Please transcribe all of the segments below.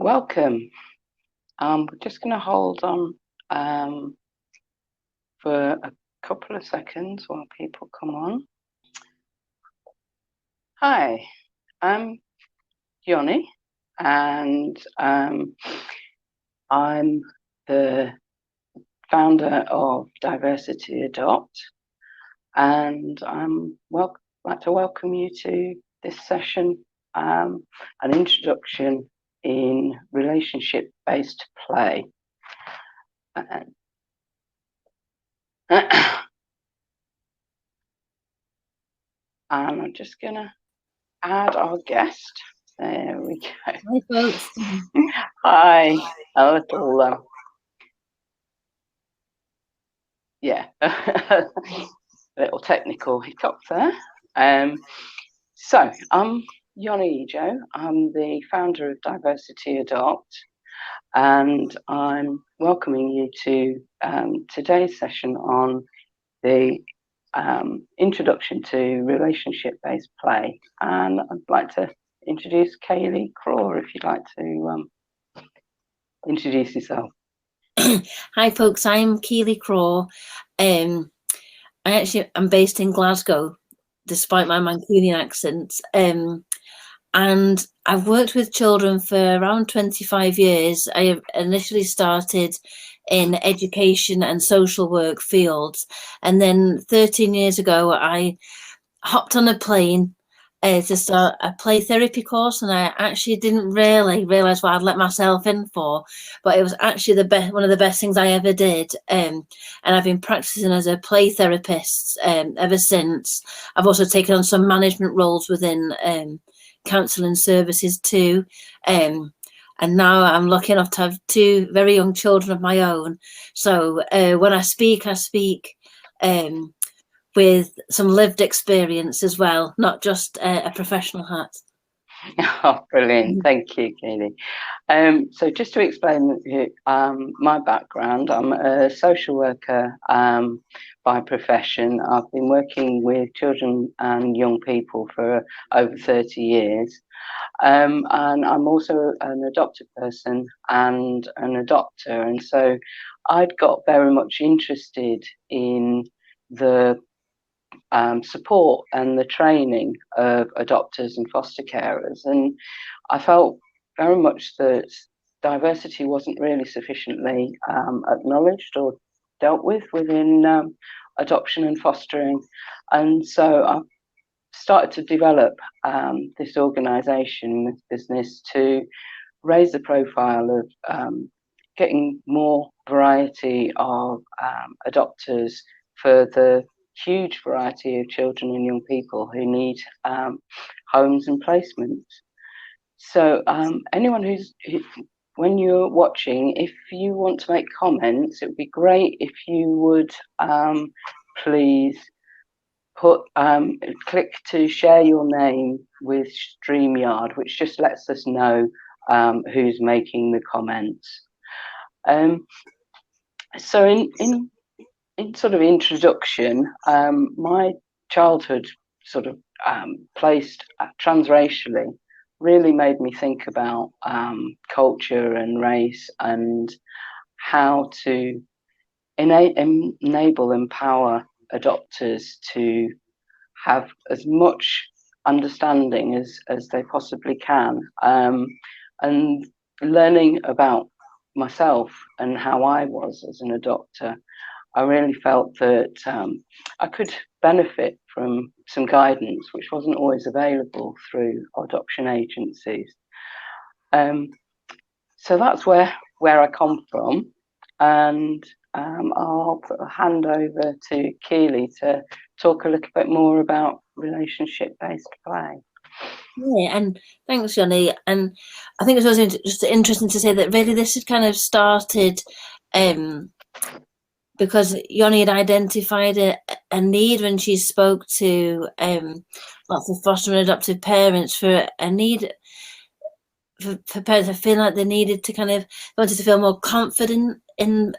welcome. We're just going to hold on for a couple of seconds while people come on. Hi, I'm Yoni, and I'm the founder of Diversity Adopt, and I'm like to welcome you to this session, an introduction in relationship-based play. And I'm just going to add our guest. There we go. Hi, folks. Hi. A little, little technical hiccup there. So I'm Yoni Ejo. I'm the founder of Diversity Adopt, and I'm welcoming you to today's session on the introduction to relationship-based play. And I'd like to introduce Keeley Craw, if you'd like to introduce yourself. Hi, folks. I'm Keeley Craw. I'm based in Glasgow, despite my Mancunian accent. And I've worked with children for around 25 years. I initially started in education and social work fields. And then 13 years ago, I hopped on a plane to start a play therapy course, and I actually didn't really realise what I'd let myself in for, but it was actually one of the best things I ever did. And I've been practicing as a play therapist ever since. I've also taken on some management roles within counselling services too. And now I'm lucky enough to have two very young children of my own. So when I speak with some lived experience as well, not just a professional hat. Oh, brilliant. Thank you, Keeley. So just to explain my background, I'm a social worker by profession. I've been working with children and young people for over 30 years. And I'm also an adopted person and an adopter. And so I'd got very much interested in the support and the training of adopters and foster carers. And I felt very much that diversity wasn't really sufficiently acknowledged or dealt with within adoption and fostering. And so I started to develop this organisation, this business, to raise the profile of getting more variety of adopters for the huge variety of children and young people who need homes and placements. So anyone when you're watching, if you want to make comments, it would be great if you would please click to share your name with StreamYard, which just lets us know who's making the comments. So in sort of introduction, my childhood sort of placed transracially really made me think about culture and race and how to enable, empower adopters to have as much understanding as they possibly can, and learning about myself and how I was as an adopter. I really felt that I could benefit from some guidance which wasn't always available through adoption agencies. So that's where I come from, and I'll hand over to Keeley to talk a little bit more about relationship-based play. Yeah, and thanks, Yoni. And I think it's also just interesting to say that really this had kind of started because Yoni had identified a need when she spoke to lots of foster and adoptive parents for a need for parents to feel like they needed to wanted to feel more confident in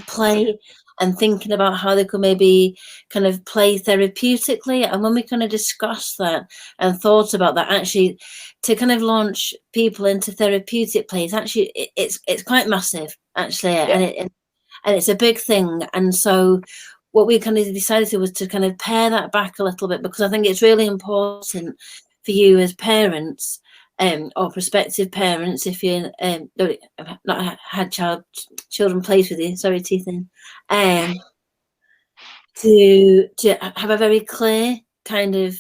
play, and thinking about how they could maybe kind of play therapeutically. And when we kind of discussed that and thought about that, actually, to kind of launch people into therapeutic plays, actually, it's quite massive, actually, and it's a big thing. And so what we kind of decided to was to kind of pare that back a little bit, because I think it's really important for you as parents, or prospective parents, if you not had children plays with you, sorry, Tethan, to have a very clear kind of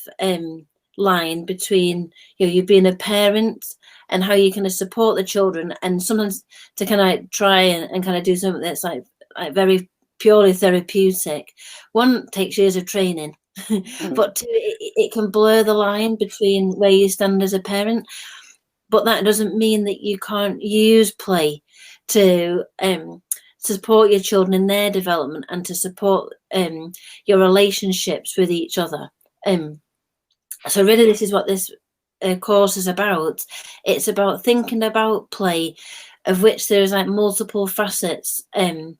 line between you being a parent and how you kind of support the children, and sometimes to kind of try and kind of do something that's like very purely therapeutic. One takes years of training, but two, it can blur the line between where you stand as a parent. But that doesn't mean that you can't use play to support your children in their development and to support your relationships with each other. So really, this is what this course is about. It's about thinking about play, of which there's like multiple facets. And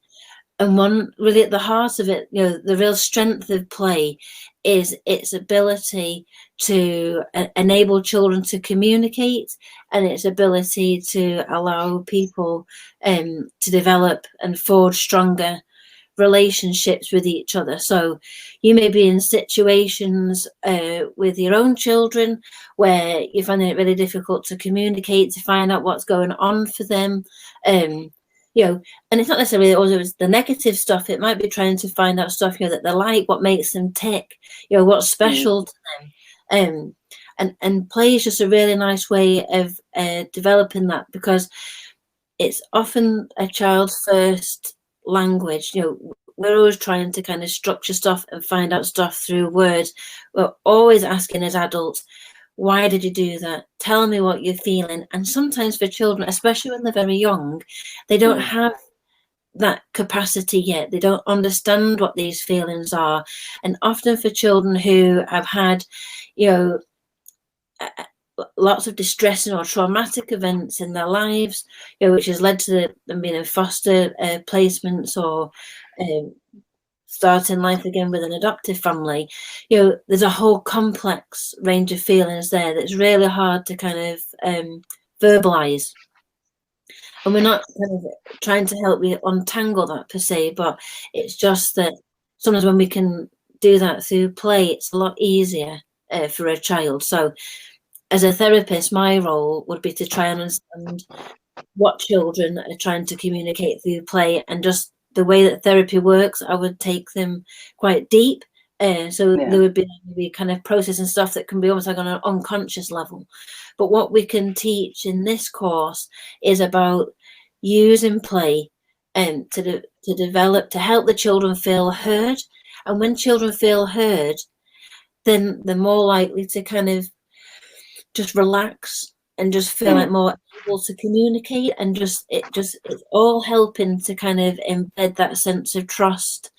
one really at the heart of it, the real strength of play is its ability to enable children to communicate, and its ability to allow people to develop and forge stronger relationships with each other. So you may be in situations with your own children where you're finding it really difficult to communicate, to find out what's going on for them. And it's not necessarily always the negative stuff. It might be trying to find out stuff that they like, what makes them tick, what's special to them. And play is just a really nice way of developing that, because it's often a child's first language. We're always trying to kind of structure stuff and find out stuff through words. We're always asking as adults, why did you do that? Tell me what you're feeling. And sometimes for children, especially when they're very young, they don't have that capacity yet. They don't understand what these feelings are. And often for children who have had, lots of distressing or traumatic events in their lives, which has led to them being in foster placements or starting life again with an adoptive family, there's a whole complex range of feelings there that's really hard to kind of verbalize. And we're not kind of trying to help you untangle that per se, but it's just that sometimes when we can do that through play, it's a lot easier for a child. So as a therapist, my role would be to try and understand what children are trying to communicate through play, and just the way that therapy works, I would take them quite deep. So there would be kind of processing stuff that can be almost like on an unconscious level. But what we can teach in this course is about using play to develop, to help the children feel heard. And when children feel heard, then they're more likely to kind of just relax and just feel like more able to communicate, and it's all helping to kind of embed that sense of trust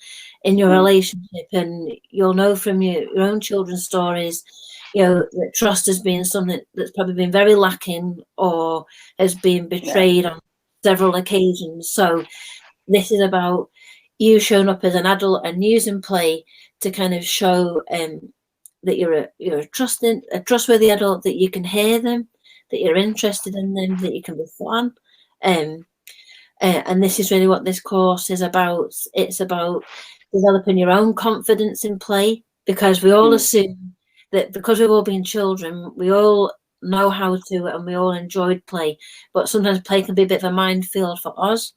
in your relationship. And you'll know from your own children's stories, that trust has been something that's probably been very lacking or has been betrayed on several occasions. So this is about you showing up as an adult and using play to kind of show that you're a trustworthy adult, that you can hear them, that you're interested in them, that you can be fun. And this is really what this course is about. It's about developing your own confidence in play, because we all assume that because we've all been children, we all know how to, and we all enjoyed play. But sometimes play can be a bit of a minefield for us.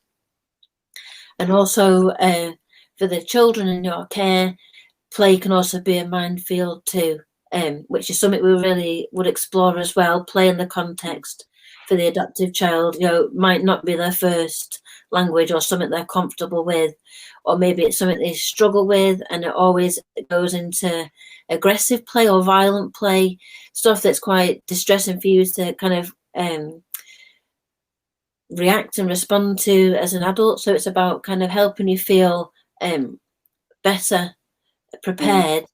And also for the children in your care, play can also be a minefield too, which is something we really would explore as well. Play in the context for the adoptive child, might not be their first language or something they're comfortable with, or maybe it's something they struggle with, and it always goes into aggressive play or violent play, stuff that's quite distressing for you to kind of react and respond to as an adult. So it's about kind of helping you feel better prepared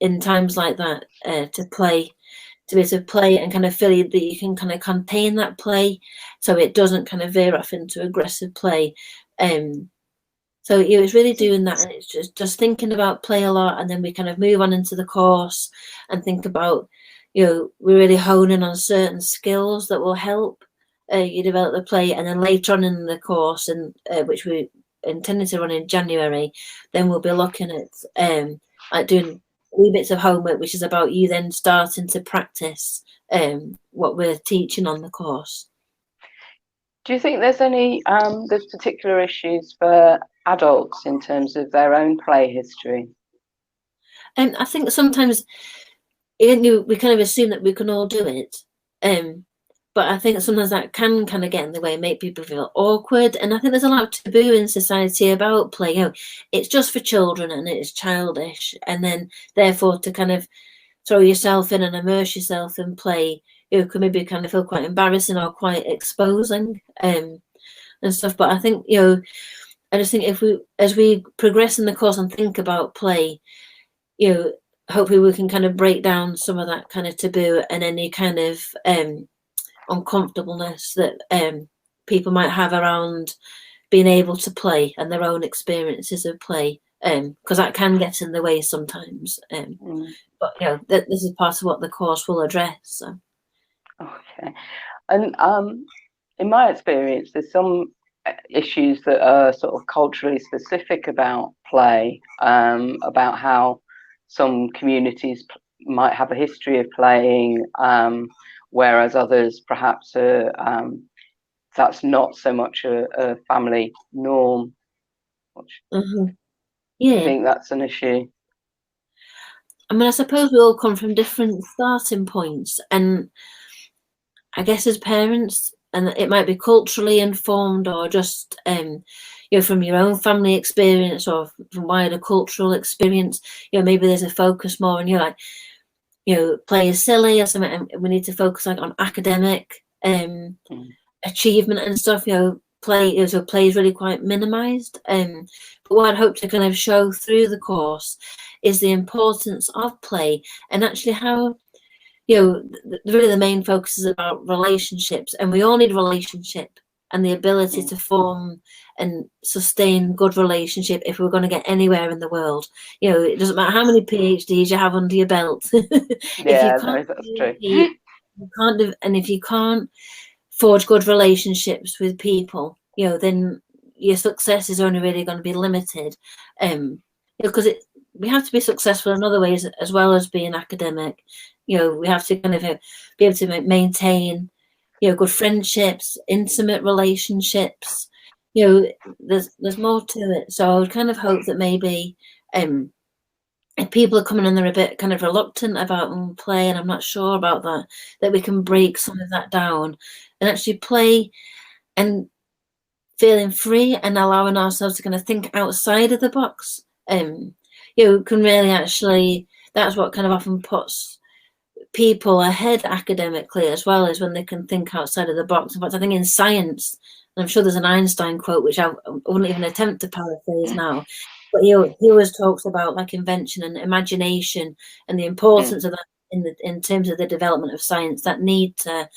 in times like that to be able to play and kind of feel that you can kind of contain that play, so it doesn't kind of veer off into aggressive play. So So it was really doing that, and it's just thinking about play a lot, and then we kind of move on into the course and think about, we're really honing on certain skills that will help you develop the play, and then later on in the course, and which we intended to run in January, then we'll be looking at like doing wee bits of homework, which is about you then starting to practice what we're teaching on the course. Do you think there's there's particular issues for adults in terms of their own play history? And I think sometimes we kind of assume that we can all do it. But I think sometimes that can kind of get in the way, make people feel awkward. And I think there's a lot of taboo in society about play. It's just for children and it's childish. And then therefore to kind of throw yourself in and immerse yourself in play, could maybe kind of feel quite embarrassing or quite exposing and stuff. But I think, I just think as we progress in the course and think about play, hopefully we can kind of break down some of that kind of taboo and any kind of uncomfortableness that people might have around being able to play and their own experiences of play, because that can get in the way sometimes. But this is part of what the course will address. So. Okay, and in my experience, there's some issues that are sort of culturally specific about play, about how some communities might have a history of playing, whereas others perhaps that's not so much a family norm. Yeah. Do you think that's an issue? I mean, I suppose we all come from different starting points, and I guess as parents, and it might be culturally informed or just from your own family experience or from wider cultural experience, maybe there's a focus more and you're like, play is silly or something, and we need to focus on academic achievement and stuff. Play is really quite minimized. But what I'd hope to kind of show through the course is the importance of play, and actually how really the main focus is about relationships, and we all need relationship and the ability to form and sustain good relationship if we're going to get anywhere in the world. It doesn't matter how many PhDs you have under your belt. Yeah, no, that's true. You can't do, and if you can't forge good relationships with people, then your success is only really going to be limited. Because we have to be successful in other ways as well as being academic. We have to kind of be able to maintain, good friendships, intimate relationships. There's more to it. So I would kind of hope that maybe if people are coming in, they're a bit kind of reluctant about play, and I'm not sure about that we can break some of that down and actually play and feeling free and allowing ourselves to kind of think outside of the box. Can really actually, that's what kind of often puts people ahead academically as well, as when they can think outside of the box. In fact, I think in science, and I'm sure there's an Einstein quote, which I wouldn't even attempt to paraphrase now, but he always talks about like invention and imagination and the importance of that in terms of the development of science, that need to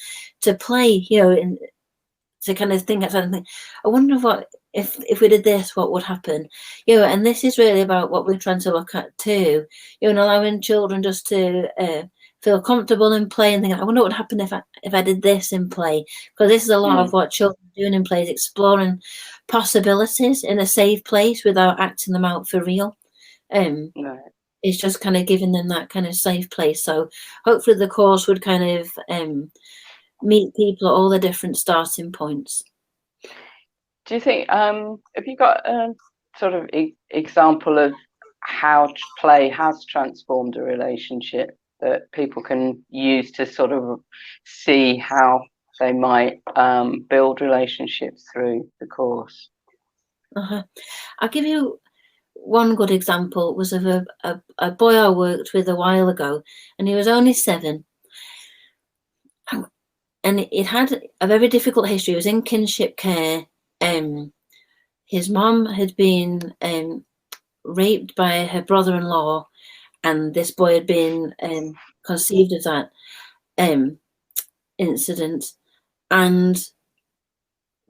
play, to kind of think outside and think, I wonder what if we did this, what would happen? And this is really about what we're trying to look at too, and allowing children just to feel comfortable in play and think, I wonder what would happen if I did this in play, because this is a lot of what children are doing in play, is exploring possibilities in a safe place without acting them out for real. It's just kind of giving them that kind of safe place. So hopefully the course would kind of meet people at all the different starting points. Do you think, have you got a sort of example of how play has transformed a relationship that people can use to sort of see how they might build relationships through the course? I'll give you one good example. It was of a boy I worked with a while ago, and he was only 7. And it had a very difficult history. He was in kinship care. His mom had been raped by her brother-in-law, and this boy had been conceived of that incident. And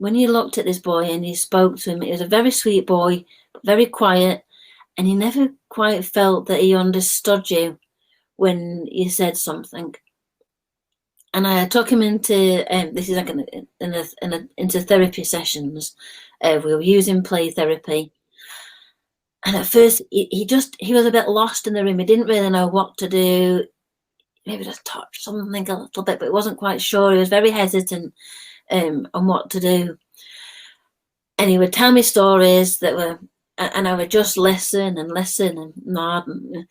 when you looked at this boy and you spoke to him, he was a very sweet boy, very quiet, and he never quite felt that he understood you when you said something. And I took him into this is like into therapy sessions. We were using play therapy, and at first he was a bit lost in the room. He didn't really know what to do. Maybe just touch something a little bit, but he wasn't quite sure. He was very hesitant on what to do. And he would tell me stories that were, and I would just listen and nod, and,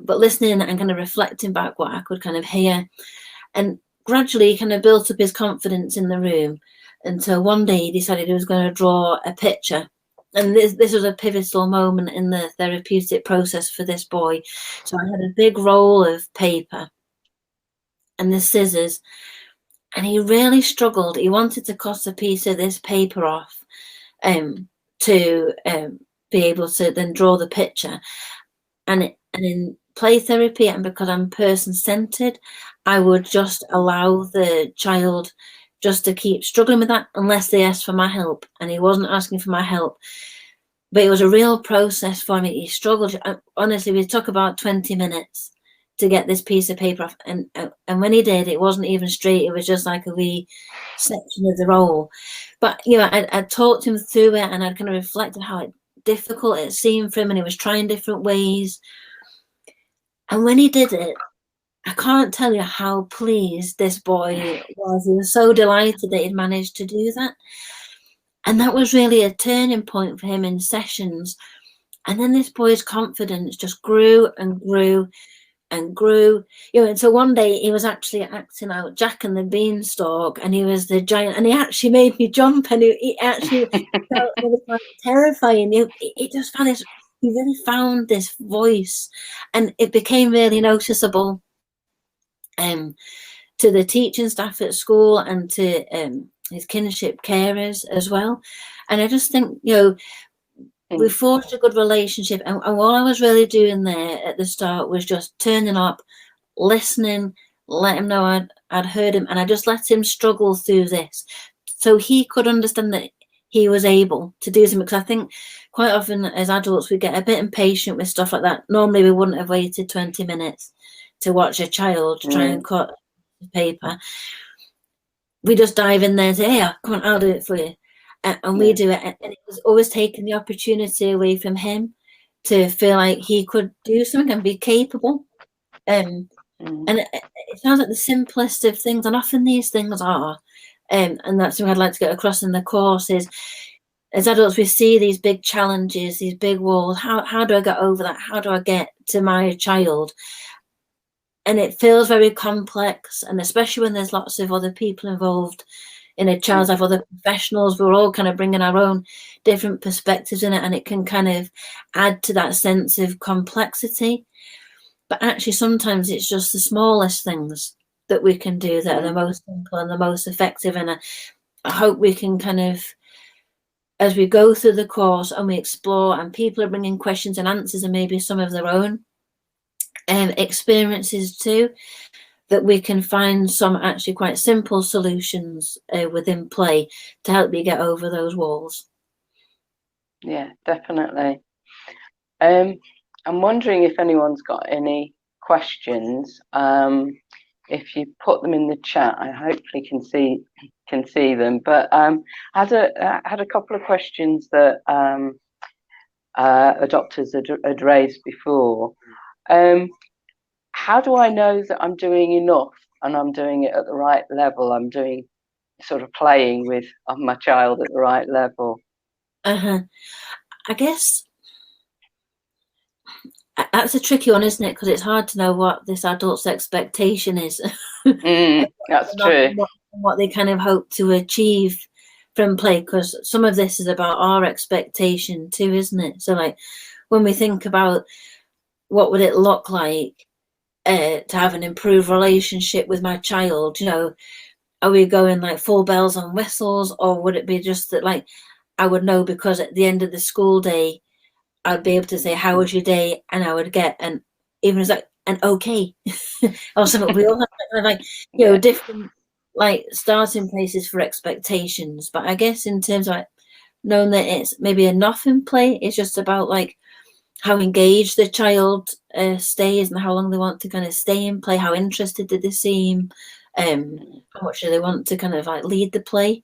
but listening and kind of reflecting back what I could kind of hear. And gradually he kind of built up his confidence in the room until one day he decided he was going to draw a picture. And this was a pivotal moment in the therapeutic process for this boy. So I had a big roll of paper and the scissors, and he really struggled. He wanted to cut a piece of this paper off to be able to then draw the picture. And in play therapy, and because I'm person-centered, I would just allow the child just to keep struggling with that unless they asked for my help. And he wasn't asking for my help, but it was a real process for me. He struggled. Honestly, we took about 20 minutes to get this piece of paper off, and when he did, it wasn't even straight. It was just like a wee section of the roll. But I talked him through it, and I'd kind of reflected how difficult it seemed for him, and he was trying different ways. And when he did it, I can't tell you how pleased this boy was. He was so delighted that he'd managed to do that. And that was really a turning point for him in sessions. And then this boy's confidence just grew and grew and grew. And so one day he was actually acting out Jack and the Beanstalk, and he was the giant, and he actually made me jump, and he actually felt really quite terrifying. He just found this, he really found this voice, and it became really noticeable to the teaching staff at school and to his kinship carers as well. And I just think, we forged a good relationship, and what I was really doing there at the start was just turning up, listening, let him know I'd heard him, and I just let him struggle through this so he could understand that he was able to do something. Because I think quite often as adults we get a bit impatient with stuff like that. Normally we wouldn't have waited 20 minutes to watch a child try and cut paper. We just dive in there and say, hey, come on, I'll do it for you. And we do it, and it was always taking the opportunity away from him to feel like he could do something and be capable. And it sounds like the simplest of things, and often these things are. And that's something I'd like to get across in the course is, as adults, we see these big challenges, these big walls. How do I get over that? How do I get to my child? And it feels very complex, and especially when there's lots of other people involved in a child's life, other professionals, we're all kind of bringing our own different perspectives in it, and it can kind of add to that sense of complexity. But actually, sometimes it's just the smallest things that we can do that are the most simple and the most effective. And I hope we can kind of, as we go through the course and we explore, and people are bringing questions and answers and maybe some of their own experiences too, that we can find some actually quite simple solutions within play to help you get over those walls. Yeah, definitely. I'm wondering if anyone's got any questions. If you put them in the chat, I hopefully can see them. But I had a couple of questions that adopters had raised before. How do I know that I'm doing enough and I'm doing it at the right level? I'm doing sort of playing with my child at the right level. I guess that's a tricky one, isn't it? Because it's hard to know what this adult's expectation is. That's true. What they kind of hope to achieve from play, because some of this is about our expectation too, isn't it? So like when we think about what would it look like to have an improved relationship with my child, are we going like full bells and whistles, or would it be just that like I would know because at the end of the school day I'd be able to say, how was your day? And I would get even as like an okay or something. We all have like different like starting places for expectations, but I guess in terms of like knowing that it's maybe enough in play, it's just about like how engaged the child stays and how long they want to kind of stay in play, how interested do they seem, how much do they want to kind of like lead the play.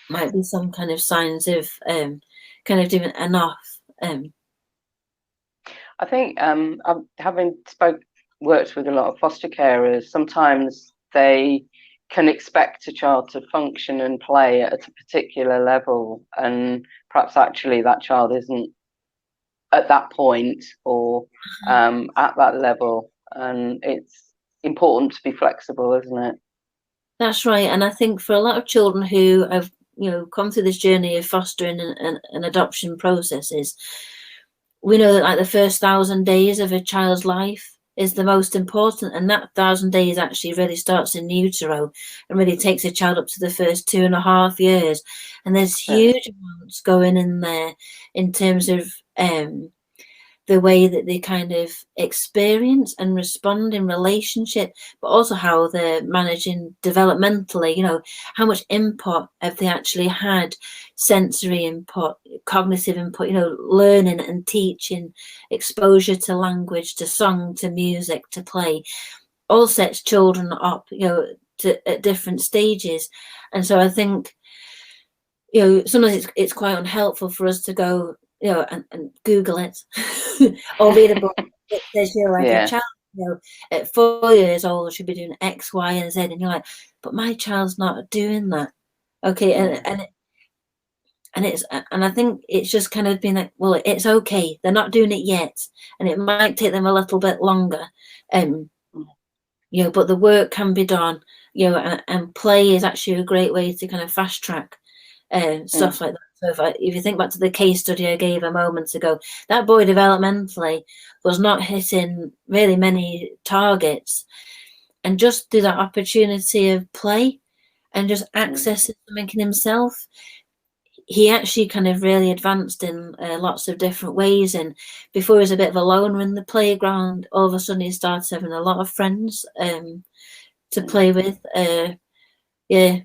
Might be some kind of signs of kind of doing enough. I think having worked with a lot of foster carers, sometimes they can expect a child to function and play at a particular level, and perhaps actually that child isn't at that point or at that level, and it's important to be flexible, isn't it? That's right, and I think for a lot of children who have come through this journey of fostering and adoption processes, we know that like the first 1,000 days of a child's life is the most important, and that 1,000 days actually really starts in utero and really takes a child up to the first 2.5 years. And there's huge amounts going in there in terms of the way that they kind of experience and respond in relationship, but also how they're managing developmentally, how much input have they actually had, sensory input, cognitive input, learning and teaching, exposure to language, to song, to music, to play, all sets children up, at different stages. And so I think, sometimes it's quite unhelpful for us to go, and Google it or read a book that says, a child, at 4 years old should be doing X, Y, and Z, and you're like, but my child's not doing that. Okay, and I think it's just kind of been like, well, it's okay, they're not doing it yet, and it might take them a little bit longer, but the work can be done, and play is actually a great way to kind of fast track stuff like that. So if you think back to the case study I gave a moment ago, that boy developmentally was not hitting really many targets, and just through that opportunity of play and just accessing something in himself, he actually kind of really advanced in lots of different ways. And before he was a bit of a loner in the playground, all of a sudden he started having a lot of friends to play with.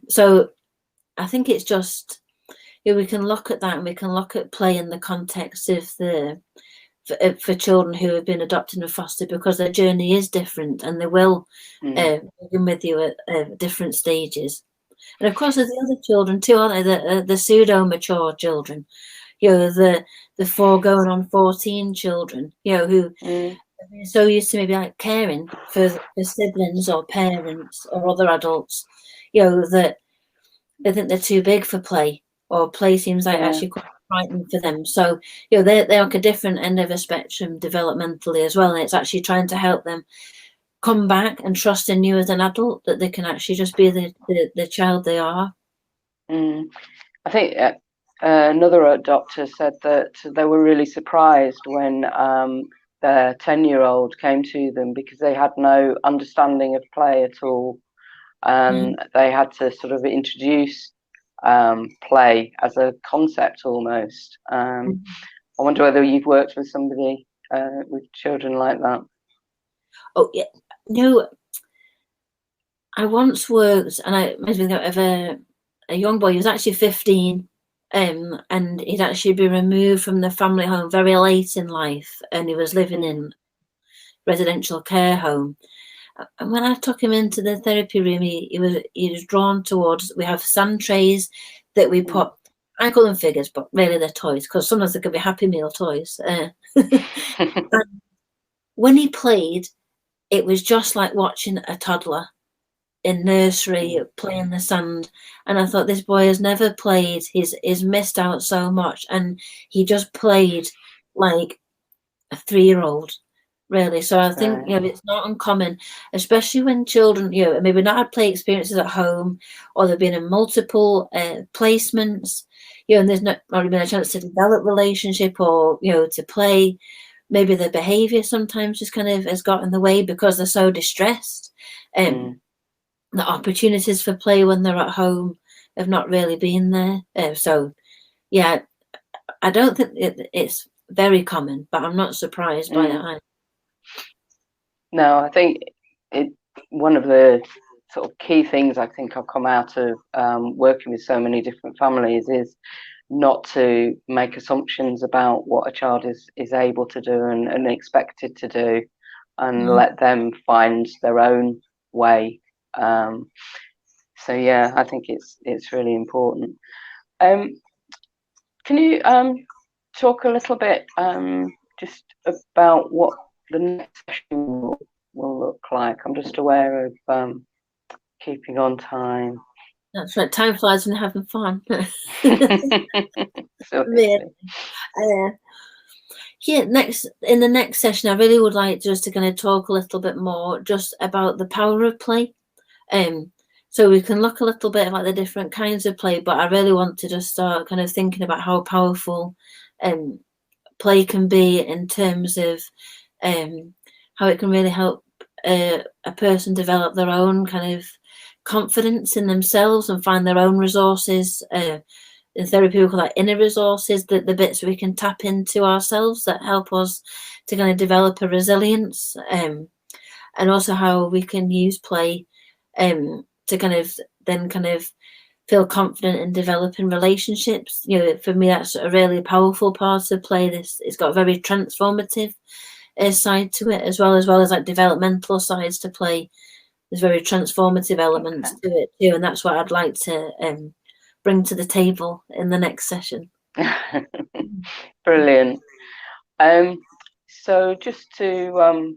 So I think it's just, we can look at that, and we can look at play in the context of for children who have been adopted and fostered, because their journey is different, and they will begin with you at different stages. And of course, there's the other children too, aren't they? The pseudo mature children, the 4 going on 14 children, who are so used to maybe like caring for siblings or parents or other adults, that they think they're too big for play, or play seems like actually quite frightening for them. So, they're like a different end of a spectrum developmentally as well. And it's actually trying to help them come back and trust in you as an adult, that they can actually just be the child they are. I think another adopter said that they were really surprised when their 10-year-old came to them, because they had no understanding of play at all. They had to sort of introduce play as a concept almost. I wonder whether you've worked with somebody with children like that. Oh yeah, no. I once worked, and I mentioned of a young boy. He was actually 15, and he'd actually been removed from the family home very late in life, and he was living in residential care home. And when I took him into the therapy room, he was drawn towards, we have sand trays that we put, I call them figures, but really they're toys, because sometimes they could be Happy Meal toys. And when he played, it was just like watching a toddler in nursery playing the sand. And I thought, this boy has never played, he's missed out so much. And he just played like a 3-year-old. Really. So I think, it's not uncommon, especially when children, maybe not had play experiences at home, or they've been in multiple placements, and there's not really been a chance to develop relationship or, to play. Maybe their behavior sometimes just kind of has got in the way because they're so distressed. The opportunities for play when they're at home have not really been there. So, yeah, I don't think it's very common, but I'm not surprised by it. No, I think one of the sort of key things I think I've come out of working with so many different families is not to make assumptions about what a child is able to do and expected to do, and let them find their own way. So yeah, I think it's really important. Can you talk a little bit just about what the next session will look like? I'm just aware of keeping on time. That's right. Time flies when having fun. Yeah, in the next session, I really would like just to kind of talk a little bit more just about the power of play. So we can look a little bit about the different kinds of play, but I really want to just start kind of thinking about how powerful play can be in terms of how it can really help a person develop their own kind of confidence in themselves and find their own resources. In therapy, we call that inner resources, the bits we can tap into ourselves that help us to kind of develop a resilience, and also how we can use play to kind of feel confident in developing relationships. You know, for me, that's a really powerful part of play. It's got a very transformative side to it, as well as like developmental sides to play. There's very transformative elements to it too, and that's what I'd like to bring to the table in the next session. Brilliant. So just to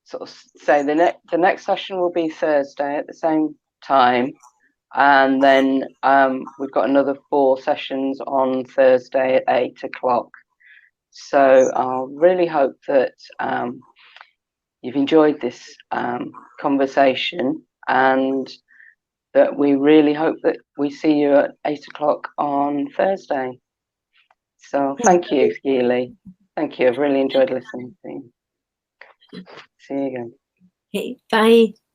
sort of say, the next session will be Thursday at the same time, and then we've got another 4 sessions on Thursday at 8 o'clock. So I really hope that you've enjoyed this conversation, and that we really hope that we see you at 8 o'clock on Thursday. So thank you, Keeley. Thank you. I've really enjoyed listening to you. See you again. Okay, bye.